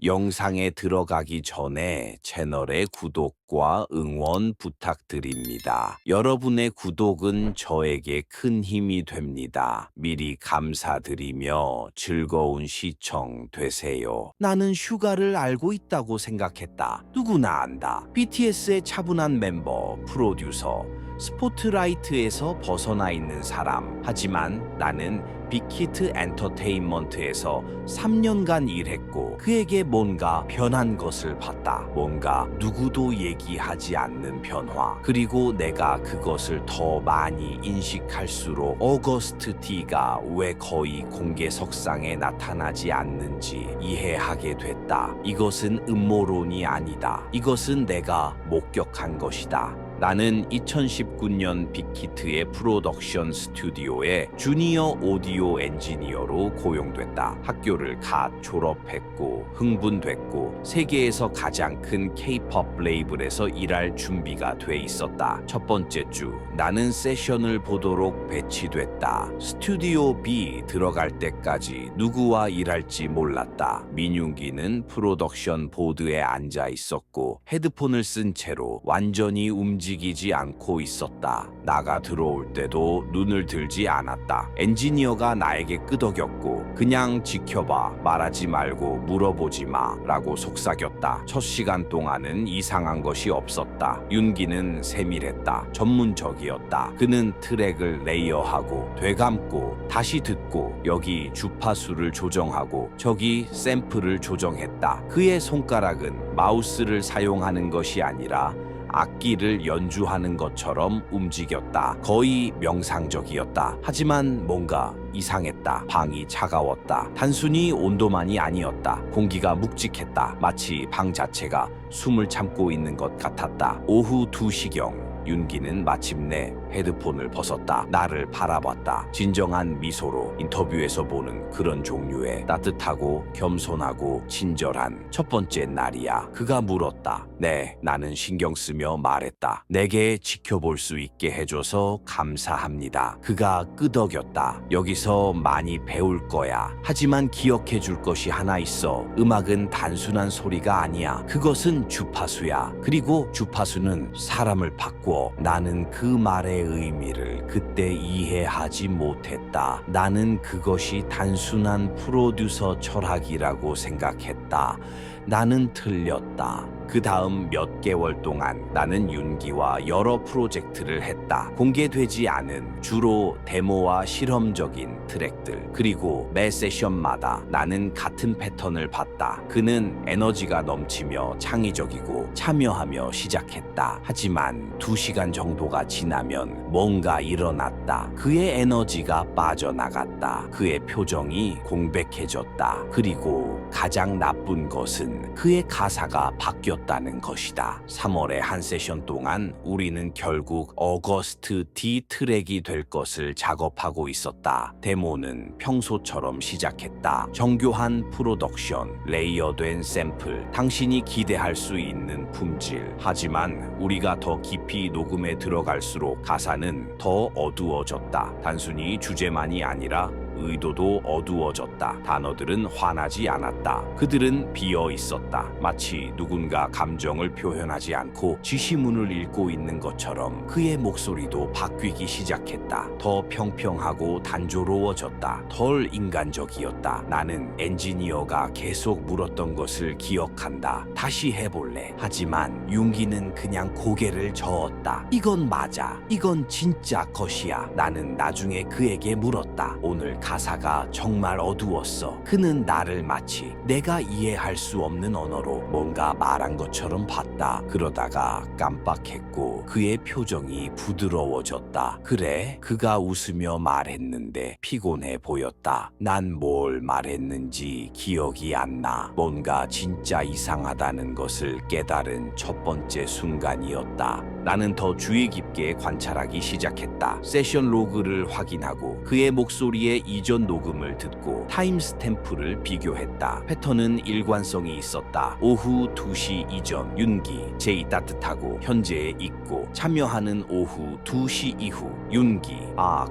영상에 들어가기 전에 채널의 구독과 응원 부탁드립니다. 여러분의 구독은 저에게 큰 힘이 됩니다. 미리 감사드리며 즐거운 시청 되세요. 나는 슈가를 알고 있다고 생각했다. 누구나 안다. BTS의 차분한 멤버, 프로듀서, 스포트라이트에서 벗어나 있는 사람. 하지만 나는 빅히트 엔터테인먼트에서 3년간 일했고 그에게 뭔가 변한 것을 봤다. 뭔가 누구도 얘기하지 않는 변화. 그리고 내가 그것을 더 많이 인식할수록 어거스트 T가 왜 거의 공개석상에 나타나지 않는지 이해하게 됐다. 이것은 음모론이 아니다. 이것은 내가 목격한 것이다. 나는 2019년 빅히트의 프로덕션 스튜디오에 주니어 오디오 엔지니어로 고용됐다. 학교를 갓 졸업했고 흥분됐고 세계에서 가장 큰 K-POP 레이블에서 일할 준비가 돼 있었다. 첫 번째 주 나는 세션을 보도록 배치됐다. 스튜디오 B 들어갈 때까지 누구와 일할지 몰랐다. 민윤기는 프로덕션 보드에 앉아 있었고 헤드폰을 쓴 채로 완전히 움직이지 않고 있었다. 나가 들어올 때도 눈을 들지 않았다. 엔지니어가 나에게 끄덕였고 그냥 지켜봐, 말하지 말고 물어보지 마 라고 속삭였다. 첫 시간 동안은 이상한 것이 없었다. 윤기는 세밀했다. 전문적이었다. 그는 트랙을 레이어하고 되감고 다시 듣고 여기 주파수를 조정하고 저기 샘플을 조정했다. 그의 손가락은 마우스를 사용하는 것이 아니라 악기를 연주하는 것처럼 움직였다. 거의 명상적이었다. 하지만 뭔가 이상했다. 방이 차가웠다. 단순히 온도만이 아니었다. 공기가 묵직했다. 마치 방 자체가 숨을 참고 있는 것 같았다. 오후 2시경 윤기는 마침내 헤드폰을 벗었다. 나를 바라봤다. 진정한 미소로. 인터뷰에서 보는 그런 종류의 따뜻하고 겸손하고 친절한 첫 번째 날이야. 그가 물었다. 네, 나는 신경 쓰며 말했다. 내게 지켜볼 수 있게 해줘서 감사합니다. 그가 끄덕였다. 여기서 많이 배울 거야. 하지만 기억해 줄 것이 하나 있어. 음악은 단순한 소리가 아니야. 그것은 주파수야. 그리고 주파수는 사람을 바꾸어. 나는 그 말의 의미를 그때 이해하지 못했다. 나는 그것이 단순한 프로듀서 철학이라고 생각했다. 나는 틀렸다. 그 다음 몇 개월 동안 나는 윤기와 여러 프로젝트를 했다. 공개되지 않은 주로 데모와 실험적인 트랙들. 그리고 매 세션마다 나는 같은 패턴을 봤다. 그는 에너지가 넘치며 창의적이고 참여하며 시작했다. 하지만 2시간 정도가 지나면 뭔가 일어났다. 그의 에너지가 빠져나갔다. 그의 표정이 공백해졌다. 그리고 가장 나쁜 것은 그의 가사가 바뀌었다는 것이다. 3월의 한 세션 동안 우리는 결국 어거스트 D 트랙이 될 것을 작업하고 있었다. 데모는 평소처럼 시작했다. 정교한 프로덕션, 레이어된 샘플, 당신이 기대할 수 있는 품질. 하지만 우리가 더 깊이 녹음에 들어갈수록 가사는 더 어두워졌다. 단순히 주제만이 아니라 의도도 어두워졌다. 단어들은 환하지 않았다. 그들은 비어 있었다. 마치 누군가 감정을 표현하지 않고 지시문을 읽고 있는 것처럼. 그의 목소리도 바뀌기 시작했다. 더 평평하고 단조로워졌다. 덜 인간적이었다. 나는 엔지니어가 계속 물었던 것을 기억한다. 다시 해볼래. 하지만 윤기는 그냥 고개를 저었다. 이건 맞아. 이건 진짜 것이야. 나는 나중에 그에게 물었다. 오늘 가사가 정말 어두웠어. 그는 나를 마치 내가 이해할 수 없는 언어로 뭔가 말한 것처럼 봤다. 그러다가 깜빡했고 그의 표정이 부드러워졌다. 그래? 그가 웃으며 말했는데 피곤해 보였다. 난 뭘 말했는지 기억이 안 나. 뭔가 진짜 이상하다는 것을 깨달은 첫 번째 순간이었다. 나는 더 주의 깊게 관찰하기 시작했다. 세션 로그를 확인하고 그의 목소리의 이전 녹음을 듣고 타임스탬프를 비교했다. 패턴은 일관성이 있었다. 오후 2시 이전 윤기, 제이 따뜻하고 현재에 있고 참여하는 오후 2시 이후 윤기,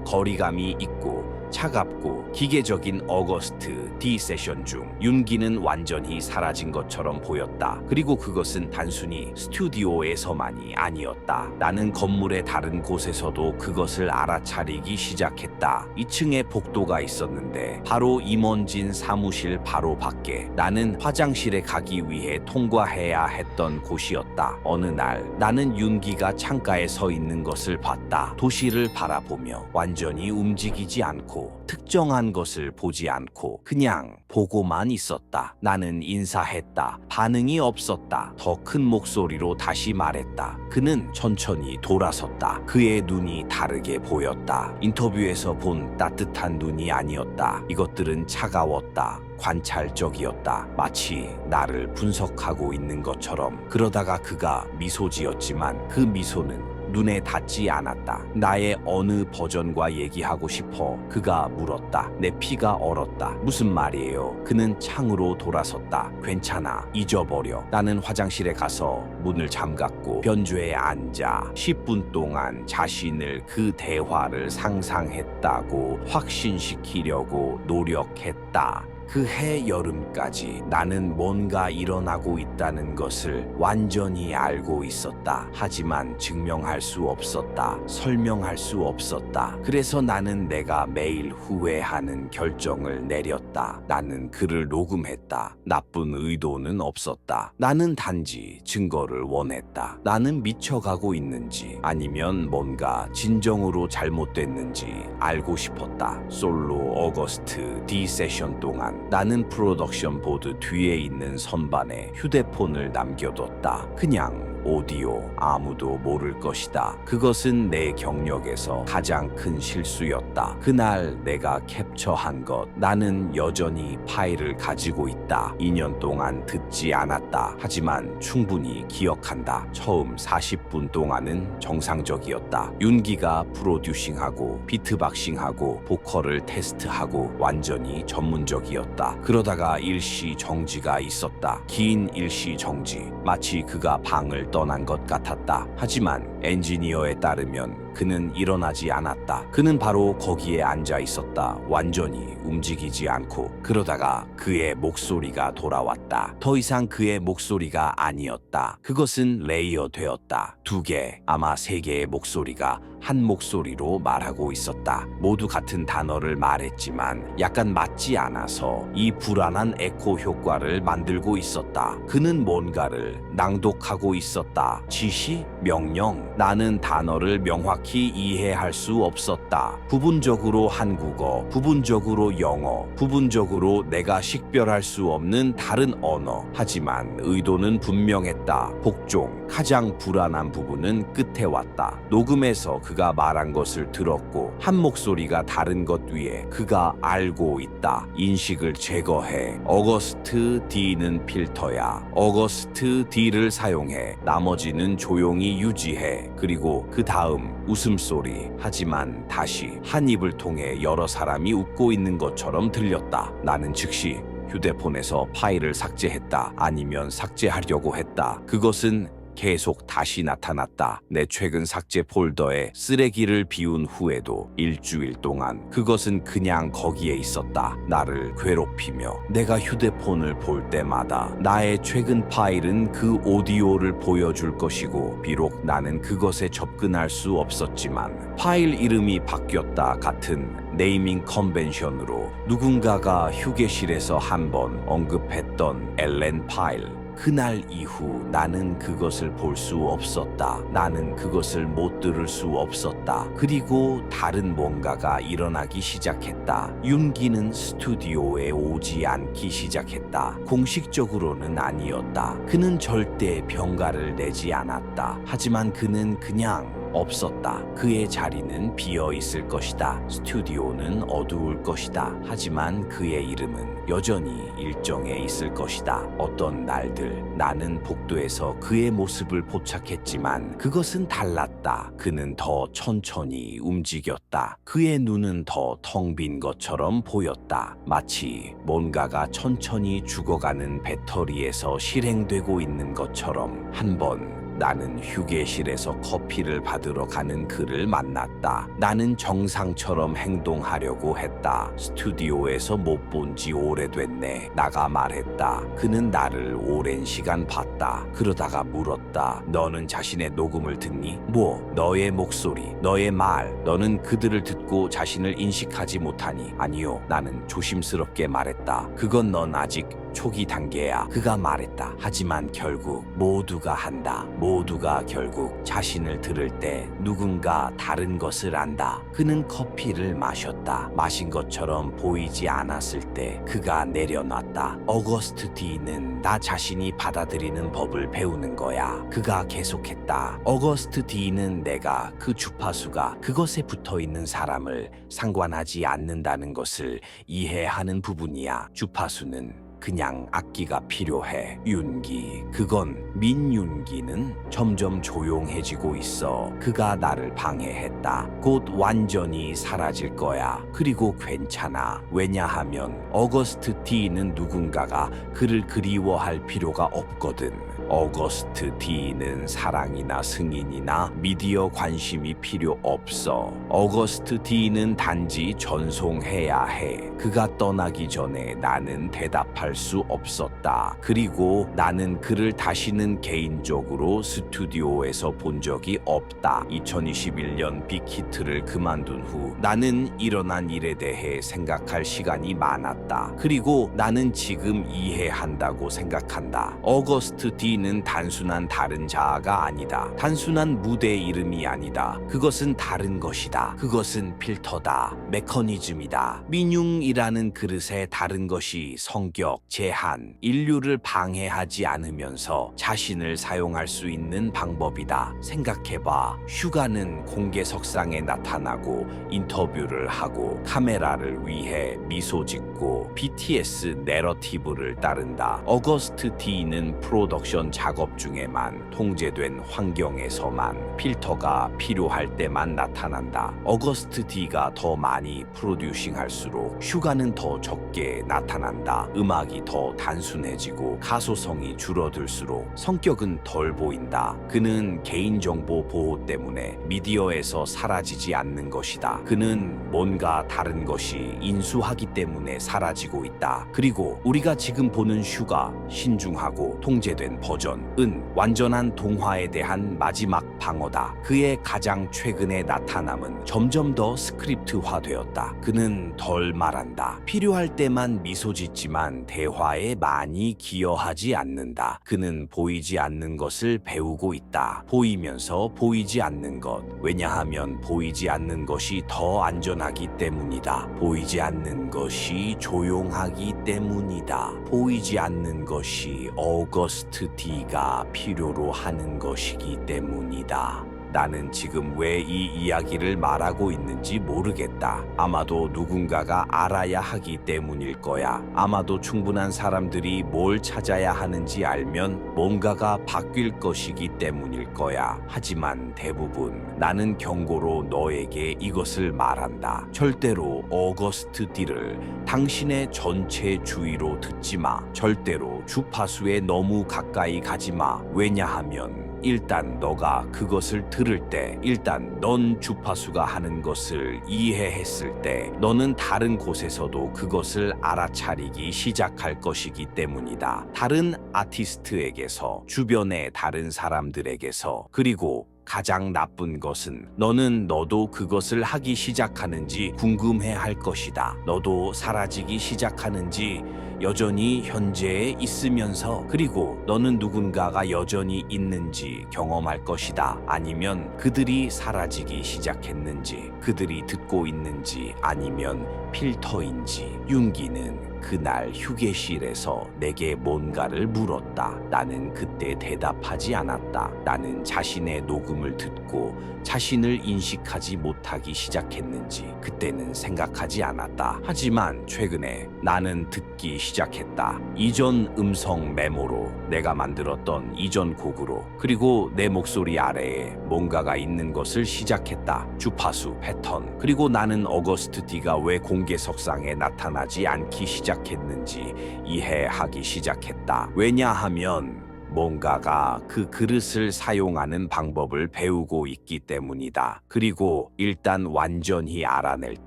거리감이 있고 차갑고 기계적인 어거스트 D 세션 중 윤기는 완전히 사라진 것처럼 보였다. 그리고 그것은 단순히 스튜디오에서만이 아니었다. 나는 건물의 다른 곳에서도 그것을 알아차리기 시작했다. 2층에 복도가 있었는데 바로 임원진 사무실 바로 밖에 나는 화장실에 가기 위해 통과해야 했던 곳이었다. 어느 날 나는 윤기가 창가에 서 있는 것을 봤다. 도시를 바라보며 완전히 움직이지 않고 특정한 것을 보지 않고 그냥 보고만 있었다. 나는 인사했다. 반응이 없었다. 더 큰 목소리로 다시 말했다. 그는 천천히 돌아섰다. 그의 눈이 다르게 보였다. 인터뷰에서 본 따뜻한 눈이 아니었다. 이것들은 차가웠다. 관찰적이었다. 마치 나를 분석하고 있는 것처럼. 그러다가 그가 미소 지었지만 그 미소는 눈에 닿지 않았다. 나의 어느 버전과 얘기하고 싶어. 그가 물었다. 내 피가 얼었다. 무슨 말이에요? 그는 창으로 돌아섰다. 괜찮아. 잊어버려. 나는 화장실에 가서 문을 잠갔고 변조에 앉아 10분 동안 자신을 그 대화를 상상했다고 확신시키려고 노력했다. 그해 여름까지 나는 뭔가 일어나고 있다는 것을 완전히 알고 있었다. 하지만 증명할 수 없었다. 설명할 수 없었다. 그래서 나는 내가 매일 후회하는 결정을 내렸다. 나는 글을 녹음했다. 나쁜 의도는 없었다. 나는 단지 증거를 원했다. 나는 미쳐가고 있는지 아니면 뭔가 진정으로 잘못됐는지 알고 싶었다. 솔로 어거스트 D 세션 동안 나는 프로덕션 보드 뒤에 있는 선반에 휴대폰을 남겨뒀다. 그냥 오디오, 아무도 모를 것이다. 그것은 내 경력에서 가장 큰 실수였다. 그날 내가 캡처한 것, 나는 여전히 파일을 가지고 있다. 2년 동안 듣지 않았다. 하지만 충분히 기억한다. 처음 40분 동안은 정상적이었다. 윤기가 프로듀싱하고 비트박싱하고 보컬을 테스트하고 완전히 전문적이었다. 그러다가 일시 정지가 있었다. 긴 일시 정지. 마치 그가 방을 떠난 것 같았다. 하지만 엔지니어에 따르면 그는 일어나지 않았다. 그는 바로 거기에 앉아 있었다. 완전히 움직이지 않고. 그러다가 그의 목소리가 돌아왔다. 더 이상 그의 목소리가 아니었다. 그것은 레이어 되었다. 2개, 아마 3개의 목소리가 한 목소리로 말하고 있었다. 모두 같은 단어를 말했지만 약간 맞지 않아서 이 불안한 에코 효과를 만들고 있었다. 그는 뭔가를 낭독하고 있었다. 지시? 명령? 나는 단어를 명확히 이해할 수 없었다. 부분적으로 한국어, 부분적으로 영어, 부분적으로 내가 식별할 수 없는 다른 언어. 하지만 의도는 분명했다. 복종. 가장 불안한 부분은 끝에 왔다. 녹음에서 그가 말한 것을 들었고 한 목소리가 다른 것 위에 그가 알고 있다. 인식을 제거해. 어거스트 D는 필터야. 어거스트 D를 사용해. 나머지는 조용히 유지해. 그리고 그 다음 웃음소리. 하지만 다시 한 입을 통해 여러 사람이 웃고 있는 것처럼 들렸다. 나는 즉시 휴대폰에서 파일을 삭제했다. 아니면 삭제하려고 했다. 그것은 계속 다시 나타났다. 내 최근 삭제 폴더에 쓰레기를 비운 후에도 일주일 동안 그것은 그냥 거기에 있었다. 나를 괴롭히며 내가 휴대폰을 볼 때마다 나의 최근 파일은 그 오디오를 보여줄 것이고 비록 나는 그것에 접근할 수 없었지만 파일 이름이 바뀌었다 같은 네이밍 컨벤션으로 누군가가 휴게실에서 한번 언급했던 엘렌 파일. 그날 이후 나는 그것을 볼 수 없었다. 나는 그것을 못 들을 수 없었다. 그리고 다른 뭔가가 일어나기 시작했다. 윤기는 스튜디오에 오지 않기 시작했다. 공식적으로는 아니었다. 그는 절대 병가를 내지 않았다. 하지만 그는 그냥 없었다. 그의 자리는 비어 있을 것이다. 스튜디오는 어두울 것이다. 하지만 그의 이름은 여전히 일정에 있을 것이다. 어떤 날들 나는 복도에서 그의 모습을 포착했지만 그것은 달랐다. 그는 더 천천히 움직였다. 그의 눈은 더 텅 빈 것처럼 보였다. 마치 뭔가가 천천히 죽어가는 배터리에서 실행되고 있는 것처럼. 한 번 나는 휴게실에서 커피를 받으러 가는 그를 만났다. 나는 정상처럼 행동하려고 했다. 스튜디오에서 못 본 지 오래됐네. 나가 말했다. 그는 나를 오랜 시간 봤다. 그러다가 물었다. 너는 자신의 녹음을 듣니? 뭐? 너의 목소리, 너의 말. 너는 그들을 듣고 자신을 인식하지 못하니? 아니요. 나는 조심스럽게 말했다. 그건 넌 아직 초기 단계야. 그가 말했다. 하지만 결국 모두가 한다. 모두가 결국 자신을 들을 때 누군가 다른 것을 안다. 그는 커피를 마셨다. 마신 것처럼 보이지 않았을 때 그가 내려놨다. 어거스트 D는 나 자신이 받아들이는 법을 배우는 거야. 그가 계속했다. 어거스트 D는 내가 그 주파수가 그것에 붙어 있는 사람을 상관하지 않는다는 것을 이해하는 부분이야. 주파수는 그냥 악기가 필요해. 윤기, 그건 민윤기는 점점 조용해지고 있어. 그가 나를 방해했다. 곧 완전히 사라질 거야. 그리고 괜찮아. 왜냐하면 어거스트 D는 누군가가 그를 그리워할 필요가 없거든. 어거스트 D는 사랑이나 승인이나 미디어 관심이 필요 없어. 어거스트 D는 단지 전송해야 해. 그가 떠나기 전에 나는 대답할 수 없었다. 그리고 나는 그를 다시는 개인적으로 스튜디오에서 본 적이 없다. 2021년 빅히트를 그만둔 후 나는 일어난 일에 대해 생각할 시간이 많았다. 그리고 나는 지금 이해한다고 생각한다. 어거스트 D는 단순한 다른 자아가 아니다. 단순한 무대 이름이 아니다. 그것은 다른 것이다. 그것은 필터다. 메커니즘이다. 민융이라는 그릇에 다른 것이 성격, 제한, 인류를 방해하지 않으면서 자신을 사용할 수 있는 방법이다. 생각해봐. 휴가는 공개석상에 나타나고 인터뷰를 하고 카메라를 위해 미소 짓고 BTS 내러티브를 따른다. 어거스트 D는 프로덕션 작업 중에만 통제된 환경에서만 필터가 필요할 때만 나타난다. 어거스트 D가 더 많이 프로듀싱할수록 휴가는 더 적게 나타난다. 음악이 더 단순해지고 가소성이 줄어들수록 성격은 덜 보인다. 그는 개인정보 보호 때문에 미디어에서 사라지지 않는 것이다. 그는 뭔가 다른 것이 인수하기 때문에 사라지고 있다. 그리고 우리가 지금 보는 휴가, 신중하고 통제된 버전은 완전한 동화에 대한 마지막 방어다. 그의 가장 최근의 나타남은 점점 더 스크립트화되었다. 그는 덜 말한다. 필요할 때만 미소 짓지만 대화에 많이 기여하지 않는다. 그는 보이지 않는 것을 배우고 있다. 보이면서 보이지 않는 것. 왜냐하면 보이지 않는 것이 더 안전하기 때문이다. 보이지 않는 것이 조용하기 때문이다. 보이지 않는 것이 어거스트 D가 필요로 하는 것이기 때문이다. 나는 지금 왜 이 이야기를 말하고 있는지 모르겠다. 아마도 누군가가 알아야 하기 때문일 거야. 아마도 충분한 사람들이 뭘 찾아야 하는지 알면 뭔가가 바뀔 것이기 때문일 거야. 하지만 대부분 나는 경고로 너에게 이것을 말한다. 절대로 어거스트 D를 당신의 전체 주위로 듣지 마. 절대로 주파수에 너무 가까이 가지 마. 왜냐하면 일단 너가 그것을 들을 때, 일단 넌 주파수가 하는 것을 이해했을 때 너는 다른 곳에서도 그것을 알아차리기 시작할 것이기 때문이다. 다른 아티스트에게서, 주변의 다른 사람들에게서, 그리고 가장 나쁜 것은 너는 너도 그것을 하기 시작하는지 궁금해 할 것이다. 너도 사라지기 시작하는지, 여전히 현재에 있으면서, 그리고 너는 누군가가 여전히 있는지 경험할 것이다. 아니면 그들이 사라지기 시작했는지, 그들이 듣고 있는지, 아니면 필터인지. 윤기는 그날 휴게실에서 내게 뭔가를 물었다. 나는 그때 대답하지 않았다. 나는 자신의 녹음을 듣고 자신을 인식하지 못하기 시작했는지 그때는 생각하지 않았다. 하지만 최근에 나는 듣기 시작했다. 이전 음성 메모로, 내가 만들었던 이전 곡으로, 그리고 내 목소리 아래에 뭔가가 있는 것을 시작했다. 주파수, 패턴. 그리고 나는 어거스트 D가 왜 공개석상에 나타나지 않기 시작했는지 이해하기 시작했다. 왜냐하면 뭔가가 그 그릇을 사용하는 방법을 배우고 있기 때문이다. 그리고 일단 완전히 알아낼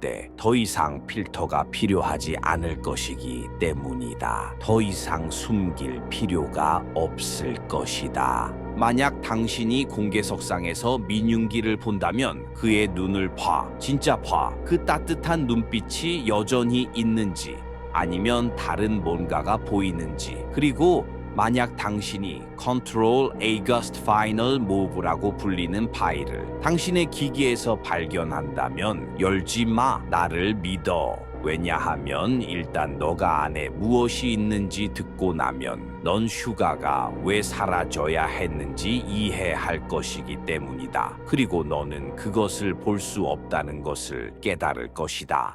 때 더 이상 필터가 필요하지 않을 것이기 때문이다. 더 이상 숨길 필요가 없을 것이다. 만약 당신이 공개석상에서 민윤기를 본다면 그의 눈을 봐. 진짜 봐. 그 따뜻한 눈빛이 여전히 있는지 아니면 다른 뭔가가 보이는지. 그리고 만약 당신이 Control August Final Move라고 불리는 파일을 당신의 기기에서 발견한다면 열지 마. 나를 믿어. 왜냐하면 일단 너가 안에 무엇이 있는지 듣고 나면 넌 휴가가 왜 사라져야 했는지 이해할 것이기 때문이다. 그리고 너는 그것을 볼 수 없다는 것을 깨달을 것이다.